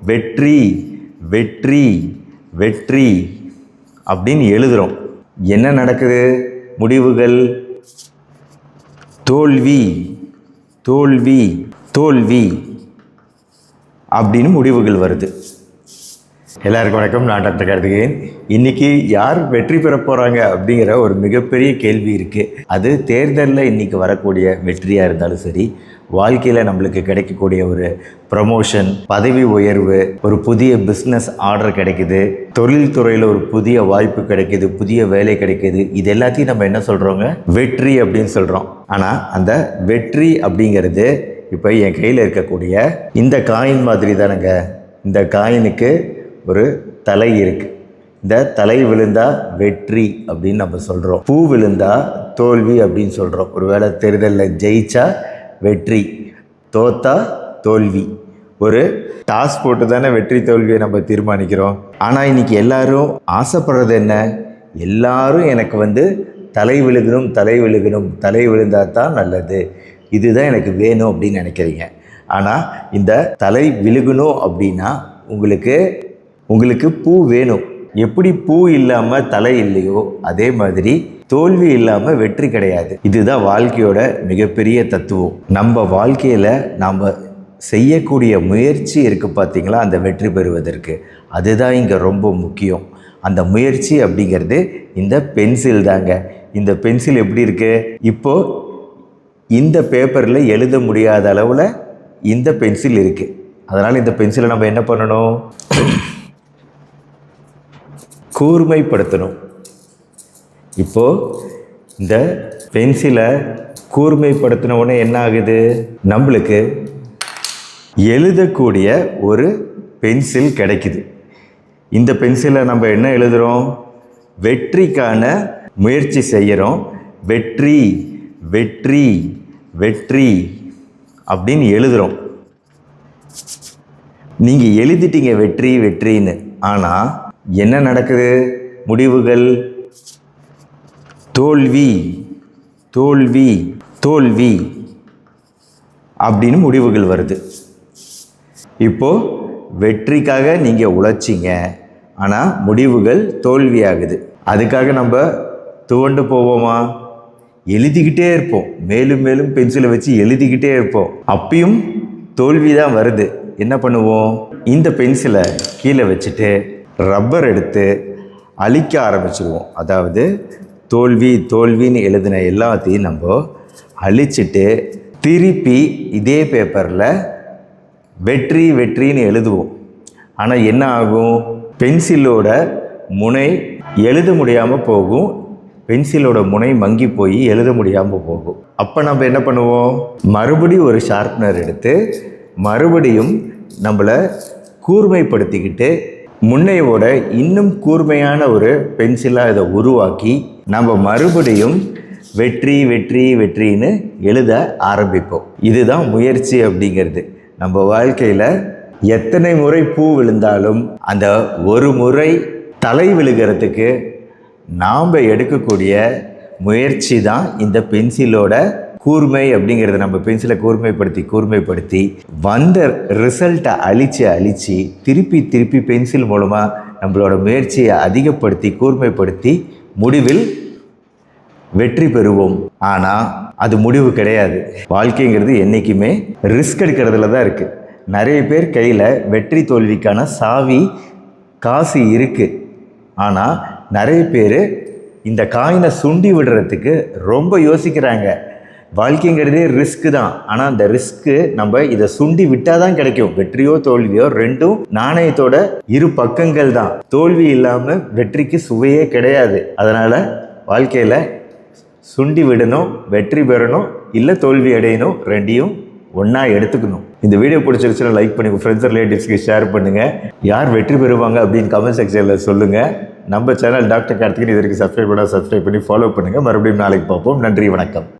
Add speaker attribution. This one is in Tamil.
Speaker 1: வெற்றி வெற்றி வெற்றி அப்படின்னு எழுதுகிறோம். என்ன நடக்குது? முடிவுகள் தோல்வி தோல்வி தோல்வி அப்படின்னு முடிவுகள் வருது. எல்லாருக்கும் வணக்கம். நான் டாக்டர் கார்த்திகேயன். இன்றைக்கி யார் வெற்றி பெற போகிறாங்க அப்படிங்கிற ஒரு மிகப்பெரிய கேள்வி இருக்குது. அது தேர்தலில் இன்றைக்கி வரக்கூடிய வெற்றியாக இருந்தாலும் சரி, வாழ்க்கையில் நம்மளுக்கு கிடைக்கக்கூடிய ஒரு ப்ரமோஷன், பதவி உயர்வு, ஒரு புதிய பிஸ்னஸ் ஆர்டர் கிடைக்குது, தொழில்துறையில் ஒரு புதிய வாய்ப்பு கிடைக்குது, புதிய வேலை கிடைக்குது, இது எல்லாத்தையும் நம்ம என்ன சொல்கிறோங்க? வெற்றி அப்படின்னு சொல்கிறோம். ஆனால் அந்த வெற்றி அப்படிங்கிறது இப்போ என் கையில் இருக்கக்கூடிய இந்த காயின் மாதிரி தானேங்க. இந்த காயினுக்கு ஒரு தலை இருக்குது. இந்த தலை விழுந்தா வெற்றி அப்படின்னு நம்ம சொல்கிறோம். பூ விழுந்தா தோல்வி அப்படின்னு சொல்கிறோம். ஒருவேளை தேர்தலில் ஜெயிச்சா வெற்றி, தோத்தா தோல்வி. ஒரு டாஸ் போட்டு தானே வெற்றி தோல்வியை நம்ம தீர்மானிக்கிறோம். ஆனால் இன்றைக்கி எல்லாரும் ஆசைப்படுறது என்ன? எல்லாரும் எனக்கு தலை விழுகணும், தலை விழுகணும், தலை விழுந்தால் தான் நல்லது, இதுதான் எனக்கு வேணும் அப்படின்னு நினைக்கிறீங்க. ஆனால் இந்த தலை விழுகணும் அப்படின்னா உங்களுக்கு பூ வேணும். எப்படி பூ இல்லாமல் தலை இல்லையோ, அதே மாதிரி தோல்வி இல்லாமல் வெற்றி கிடையாது. இதுதான் வாழ்க்கையோட மிகப்பெரிய தத்துவம். நம்ம வாழ்க்கையில் நாம் செய்யக்கூடிய முயற்சி இருக்குது பார்த்தீங்களா, அந்த வெற்றி பெறுவதற்கு, அதுதான் இங்கே ரொம்ப முக்கியம். அந்த முயற்சி அப்படிங்கிறது இந்த பென்சில் தாங்க. இந்த பென்சில் எப்படி இருக்குது? இப்போது இந்த பேப்பரில் எழுத முடியாத அளவில் இந்த பென்சில் இருக்குது. அதனால் இந்த பென்சிலை நம்ம என்ன பண்ணணும்? கூர்மைப்படுத்தணும். இப்போது இந்த பென்சிலை கூர்மைப்படுத்தின உடனே என்ன ஆகுது? நம்மளுக்கு எழுதக்கூடிய ஒரு பென்சில் கிடைக்குது. இந்த பென்சிலை நம்ம என்ன எழுதுகிறோம்? வெற்றிக்கான முயற்சி செய்கிறோம். வெற்றி வெற்றி வெற்றி அப்படின்னு எழுதுகிறோம். நீங்கள் எழுதிட்டீங்க வெற்றி வெற்றின்னு. ஆனால் என்ன நடக்குது? முடிவுகள் தோல்வி தோல்வி தோல்வி அப்படின்னு முடிவுகள் வருது. இப்போது வெற்றிக்காக நீங்கள் உழைச்சிங்க, ஆனால் முடிவுகள் தோல்வியாகுது. அதுக்காக நம்ம துவண்டு போவோமா? எழுதிக்கிட்டே இருப்போம். மேலும் மேலும் பென்சிலை வச்சு எழுதிக்கிட்டே இருப்போம். அப்பயும் தோல்வி தான் வருது. என்ன பண்ணுவோம்? இந்த பென்சிலை கீழே வச்சுட்டு ரப்பர் எடுத்து அழிக்க ஆரம்பிச்சிடுவோம். அதாவது தோல்வி தோல்வின்னு எழுதின எல்லாத்தையும் நம்ம அழிச்சிட்டு திருப்பி இதே பேப்பரில் வெற்றி வெற்றின்னு எழுதுவோம். ஆனால் என்ன ஆகும்? பென்சிலோட முனை எழுத முடியாமல் போகும். பென்சிலோட முனை மங்கி போய் எழுத முடியாமல் போகும். அப்போ நம்ம என்ன பண்ணுவோம்? மறுபடியும் ஒரு ஷார்ப்னர் எடுத்து மறுபடியும் நம்மளை கூர்மைப்படுத்திக்கிட்டு முன்னையோட இன்னும் கூர்மையான ஒரு பென்சிலாக இதை உருவாக்கி நம்ம மறுபடியும் வெற்றி வெற்றி வெற்றின்னு எழுத ஆரம்பிப்போம். இதுதான் முயற்சி அப்படிங்கிறது. நம்ம வாழ்க்கையில் எத்தனை முறை பூ விழுந்தாலும் அந்த ஒரு முறை தலை விழுகிறதுக்கு நாம் எடுக்கக்கூடிய முயற்சி தான் இந்த பென்சிலோட கூர்மை அப்படிங்கிறத. நம்ம பென்சிலை கூர்மைப்படுத்தி வந்த ரிசல்ட்டை அழித்து திருப்பி பென்சில் மூலமாக நம்மளோட முயற்சியை அதிகப்படுத்தி கூர்மைப்படுத்தி முடிவில் வெற்றி பெறுவோம். ஆனால் அது முடிவு கிடையாது. வாழ்க்கைங்கிறது என்றைக்குமே ரிஸ்க் எடுக்கிறதுல தான் இருக்குது. நிறைய பேர் கையில் வெற்றி தோல்விக்கான சாவி காசு இருக்குது. ஆனால் நிறைய பேர் இந்த காயினை சுண்டி விடுறதுக்கு ரொம்ப யோசிக்கிறாங்க. வாழ்க்கைங்கிறதே ரிஸ்க்கு தான். ஆனால் அந்த ரிஸ்க்கு நம்ம இதை சுண்டி விட்டால் தான் கிடைக்கும். வெற்றியோ தோல்வியோ ரெண்டும் நாணயத்தோட இரு பக்கங்கள் தான். தோல்வி இல்லாமல் வெற்றிக்கு சுவையே கிடையாது. அதனால் வாழ்க்கையில் சுண்டி விடணும், வெற்றி பெறணும், இல்லை தோல்வி அடையணும், ரெண்டையும் ஒன்றா எடுத்துக்கணும். இந்த வீடியோ பிடிச்சிருச்சுன்னா லைக் பண்ணி உங்கள் ஃப்ரெண்ட்ஸ் ரிலேட்டிவ்ஸ்க்கு ஷேர் பண்ணுங்கள். யார் வெற்றி பெறுவாங்க அப்படின்னு கமெண்ட் செக்ஷனில் சொல்லுங்கள். நம்ம சேனல் டாக்டர் கார்த்திகேயன் இது வரைக்கும் சப்ஸ்கிரைப் பண்ணி ஃபாலோ பண்ணுங்கள். மறுபடியும் நாளைக்கு பார்ப்போம். நன்றி, வணக்கம்.